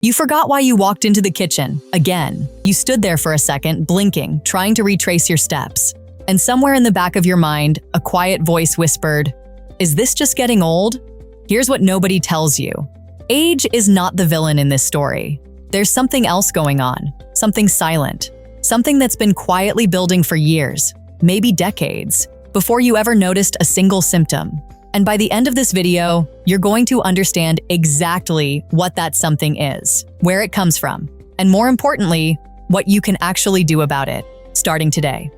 You forgot why you walked into the kitchen. Again, you stood there for a second, blinking, trying to retrace your steps. And somewhere in the back of your mind, a quiet voice whispered, "Is this just getting old?" Here's what nobody tells you. Age is not the villain in this story. There's something else going on, something silent, something that's been quietly building for years, maybe decades, before you ever noticed a single symptom. And by the end of this video, you're going to understand exactly what that something is, where it comes from, and more importantly, what you can actually do about it, starting today.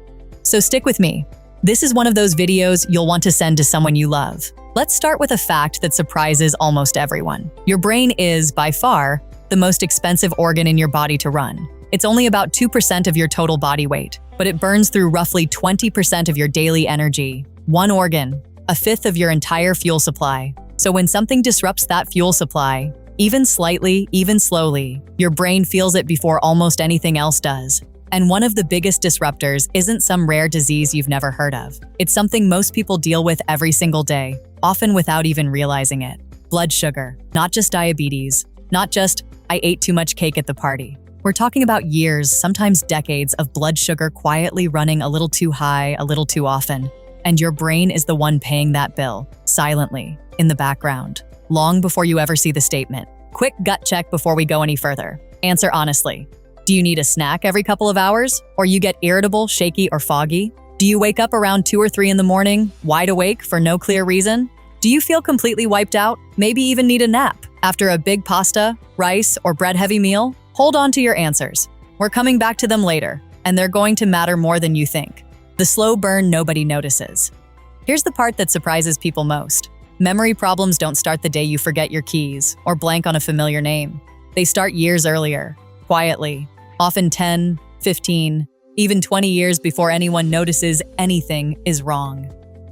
So stick with me. This is one of those videos you'll want to send to someone you love. Let's start with a fact that surprises almost everyone. Your brain is, by far, the most expensive organ in your body to run. It's only about 2% of your total body weight, but it burns through roughly 20% of your daily energy. One organ, a fifth of your entire fuel supply. So when something disrupts that fuel supply, even slightly, even slowly, your brain feels it before almost anything else does. And one of the biggest disruptors isn't some rare disease you've never heard of. It's something most people deal with every single day, often without even realizing it. Blood sugar, not just diabetes, not just, "I ate too much cake at the party." We're talking about years, sometimes decades, of blood sugar quietly running a little too high, a little too often. And your brain is the one paying that bill, silently, in the background, long before you ever see the statement. Quick gut check before we go any further. Answer honestly. Do you need a snack every couple of hours? Or you get irritable, shaky, or foggy? Do you wake up around 2 or 3 in the morning, wide awake for no clear reason? Do you feel completely wiped out? Maybe even need a nap after a big pasta, rice, or bread-heavy meal? Hold on to your answers. We're coming back to them later, and they're going to matter more than you think. The slow burn nobody notices. Here's the part that surprises people most. Memory problems don't start the day you forget your keys or blank on a familiar name. They start years earlier, quietly, often 10, 15, even 20 years before anyone notices anything is wrong.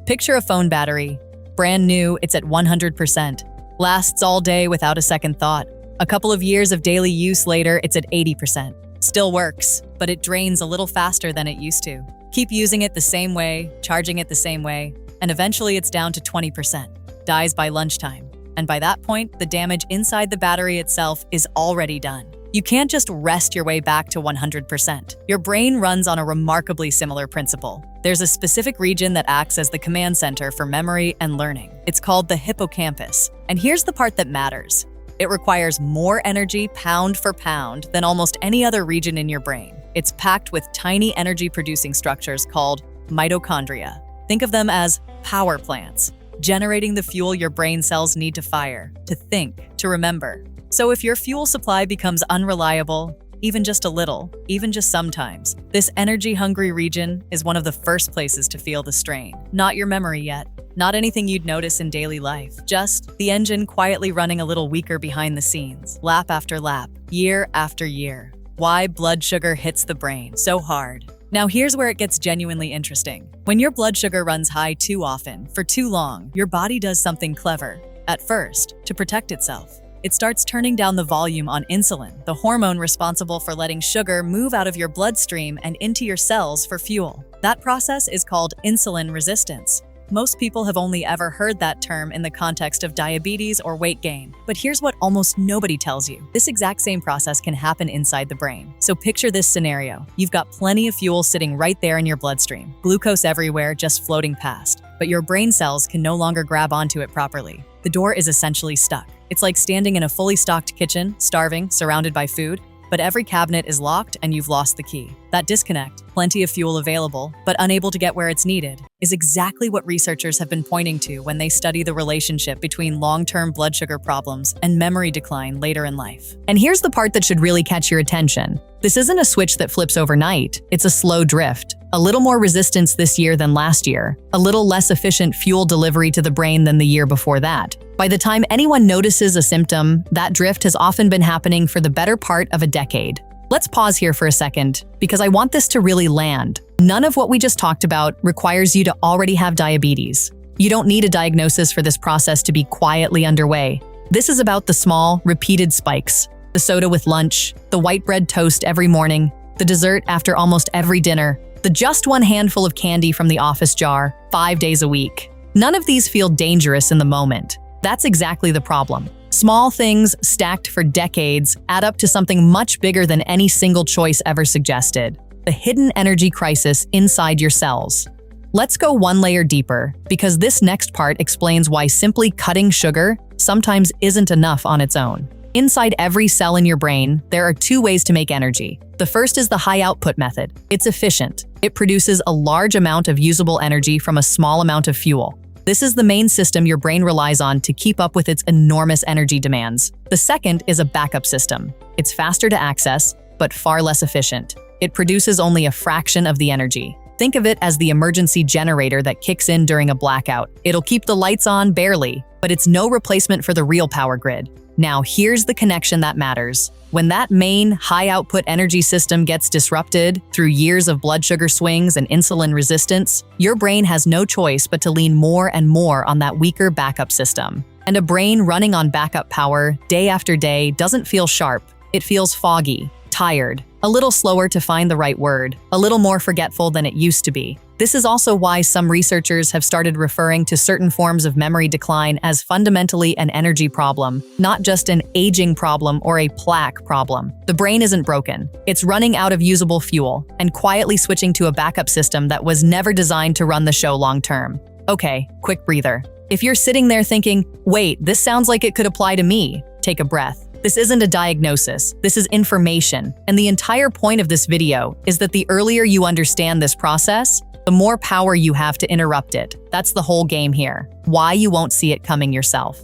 Picture a phone battery. Brand new, it's at 100%. Lasts all day without a second thought. A couple of years of daily use later, it's at 80%. Still works, but it drains a little faster than it used to. Keep using it the same way, charging it the same way, and eventually it's down to 20%. Dies by lunchtime. And by that point, the damage inside the battery itself is already done. You can't just rest your way back to 100%. Your brain runs on a remarkably similar principle. There's a specific region that acts as the command center for memory and learning. It's called the hippocampus. And here's the part that matters. It requires more energy pound for pound than almost any other region in your brain. It's packed with tiny energy-producing structures called mitochondria. Think of them as power plants, generating the fuel your brain cells need to fire, to think, to remember. So if your fuel supply becomes unreliable, even just a little, even just sometimes, this energy-hungry region is one of the first places to feel the strain. Not your memory yet, not anything you'd notice in daily life, just the engine quietly running a little weaker behind the scenes, lap after lap, year after year. Why blood sugar hits the brain so hard. Now here's where it gets genuinely interesting. When your blood sugar runs high too often, for too long, your body does something clever. At first, to protect itself. It starts turning down the volume on insulin, the hormone responsible for letting sugar move out of your bloodstream and into your cells for fuel. That process is called insulin resistance. Most people have only ever heard that term in the context of diabetes or weight gain. But here's what almost nobody tells you. This exact same process can happen inside the brain. So picture this scenario. You've got plenty of fuel sitting right there in your bloodstream. Glucose everywhere, just floating past. But your brain cells can no longer grab onto it properly. The door is essentially stuck. It's like standing in a fully stocked kitchen, starving, surrounded by food, but every cabinet is locked and you've lost the key. That disconnect, plenty of fuel available, but unable to get where it's needed, is exactly what researchers have been pointing to when they study the relationship between long-term blood sugar problems and memory decline later in life. And here's the part that should really catch your attention. This isn't a switch that flips overnight, it's a slow drift. A little more resistance this year than last year, a little less efficient fuel delivery to the brain than the year before that. By the time anyone notices a symptom, that drift has often been happening for the better part of a decade. Let's pause here for a second, because I want this to really land. None of what we just talked about requires you to already have diabetes. You don't need a diagnosis for this process to be quietly underway. This is about the small, repeated spikes. The soda with lunch, the white bread toast every morning, the dessert after almost every dinner, the just one handful of candy from the office jar, 5 days a week. None of these feel dangerous in the moment. That's exactly the problem. Small things stacked for decades add up to something much bigger than any single choice ever suggested: the hidden energy crisis inside your cells. Let's go one layer deeper, because this next part explains why simply cutting sugar sometimes isn't enough on its own. Inside every cell in your brain, there are two ways to make energy. The first is the high output method. It's efficient. It produces a large amount of usable energy from a small amount of fuel. This is the main system your brain relies on to keep up with its enormous energy demands. The second is a backup system. It's faster to access, but far less efficient. It produces only a fraction of the energy. Think of it as the emergency generator that kicks in during a blackout. It'll keep the lights on barely, but it's no replacement for the real power grid. Now, here's the connection that matters. When that main high-output energy system gets disrupted through years of blood sugar swings and insulin resistance, your brain has no choice but to lean more and more on that weaker backup system. And a brain running on backup power day after day doesn't feel sharp. It feels foggy, tired, a little slower to find the right word, a little more forgetful than it used to be. This is also why some researchers have started referring to certain forms of memory decline as fundamentally an energy problem, not just an aging problem or a plaque problem. The brain isn't broken. It's running out of usable fuel and quietly switching to a backup system that was never designed to run the show long term. Okay, quick breather. If you're sitting there thinking, wait, this sounds like it could apply to me, take a breath. This isn't a diagnosis, this is information. And the entire point of this video is that the earlier you understand this process, the more power you have to interrupt it. That's the whole game here. Why you won't see it coming yourself.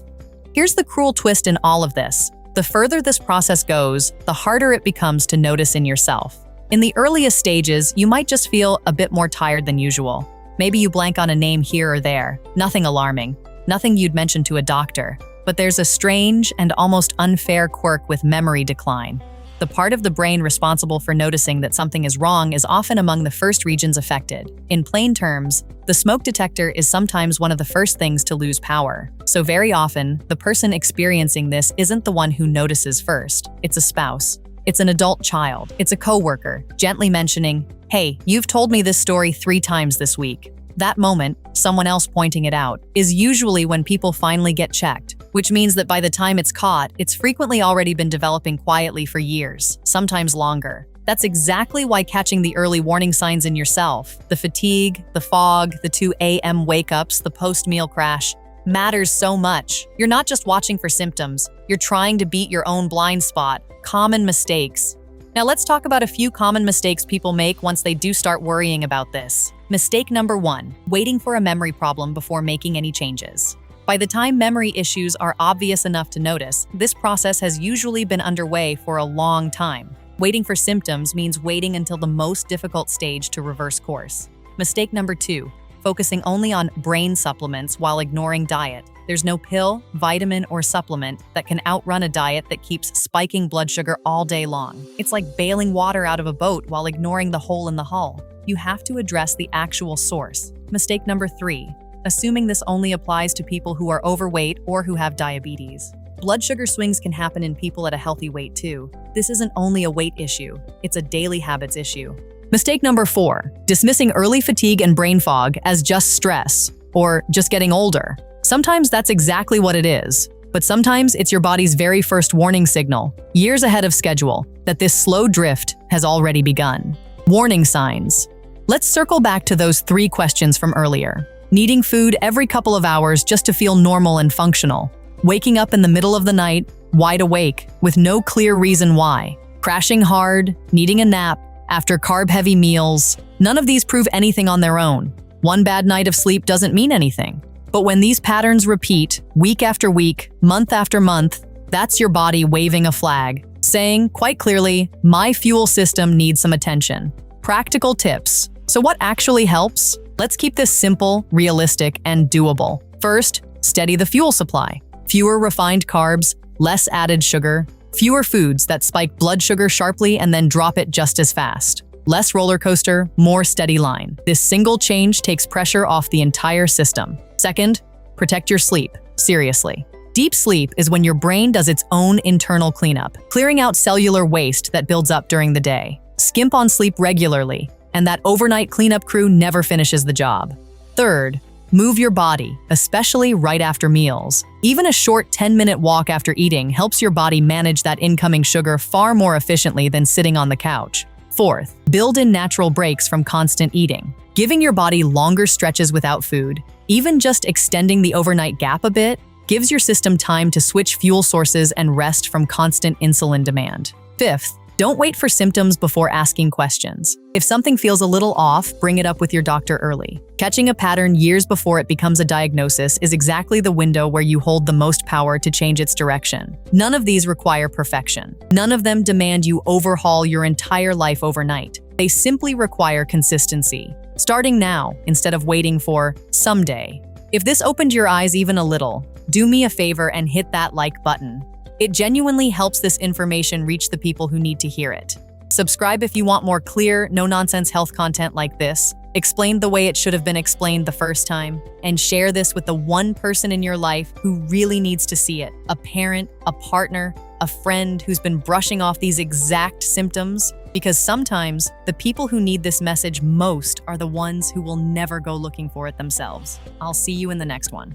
Here's the cruel twist in all of this. The further this process goes, the harder it becomes to notice in yourself. In the earliest stages, you might just feel a bit more tired than usual. Maybe you blank on a name here or there. Nothing alarming. Nothing you'd mention to a doctor. But there's a strange and almost unfair quirk with memory decline. The part of the brain responsible for noticing that something is wrong is often among the first regions affected. In plain terms, the smoke detector is sometimes one of the first things to lose power. So very often, the person experiencing this isn't the one who notices first. It's a spouse. It's an adult child. It's a coworker, gently mentioning, "Hey, you've told me this story 3 times this week." That moment, someone else pointing it out, is usually when people finally get checked, which means that by the time it's caught, it's frequently already been developing quietly for years, sometimes longer. That's exactly why catching the early warning signs in yourself, the fatigue, the fog, the 2 a.m. wake-ups, the post-meal crash, matters so much. You're not just watching for symptoms, you're trying to beat your own blind spot, common mistakes. Now let's talk about a few common mistakes people make once they do start worrying about this. Mistake number 1, waiting for a memory problem before making any changes. By the time memory issues are obvious enough to notice, this process has usually been underway for a long time. Waiting for symptoms means waiting until the most difficult stage to reverse course. Mistake number 2, focusing only on brain supplements while ignoring diet. There's no pill, vitamin, or supplement that can outrun a diet that keeps spiking blood sugar all day long. It's like bailing water out of a boat while ignoring the hole in the hull. You have to address the actual source. Mistake number 3, assuming this only applies to people who are overweight or who have diabetes. Blood sugar swings can happen in people at a healthy weight too. This isn't only a weight issue, it's a daily habits issue. Mistake number 4, dismissing early fatigue and brain fog as just stress or just getting older. Sometimes that's exactly what it is, but sometimes it's your body's very first warning signal, years ahead of schedule, that this slow drift has already begun. Warning signs. Let's circle back to those 3 questions from earlier. Needing food every couple of hours just to feel normal and functional. Waking up in the middle of the night, wide awake, with no clear reason why. Crashing hard, needing a nap, after carb-heavy meals. None of these prove anything on their own. One bad night of sleep doesn't mean anything. But when these patterns repeat, week after week, month after month, that's your body waving a flag, saying quite clearly, my fuel system needs some attention. Practical tips. So what actually helps? Let's keep this simple, realistic, and doable. First, steady the fuel supply. Fewer refined carbs, less added sugar, fewer foods that spike blood sugar sharply and then drop it just as fast. Less roller coaster, more steady line. This single change takes pressure off the entire system. Second, protect your sleep. Seriously. Deep sleep is when your brain does its own internal cleanup, clearing out cellular waste that builds up during the day. Skimp on sleep regularly, and that overnight cleanup crew never finishes the job. Third, Move your body, especially right after meals. Even a short 10-minute walk after eating helps your body manage that incoming sugar far more efficiently than sitting on the couch. Fourth, build in natural breaks from constant eating. Giving your body longer stretches without food, even just extending the overnight gap a bit, gives your system time to switch fuel sources and rest from constant insulin demand. Fifth, don't wait for symptoms before asking questions. If something feels a little off, bring it up with your doctor early. Catching a pattern years before it becomes a diagnosis is exactly the window where you hold the most power to change its direction. None of these require perfection. None of them demand you overhaul your entire life overnight. They simply require consistency, starting now instead of waiting for someday. If this opened your eyes even a little, do me a favor and hit that like button. It genuinely helps this information reach the people who need to hear it. Subscribe if you want more clear, no-nonsense health content like this, explained the way it should have been explained the first time, and share this with the one person in your life who really needs to see it. A parent, a partner, a friend who's been brushing off these exact symptoms, because sometimes the people who need this message most are the ones who will never go looking for it themselves. I'll see you in the next one.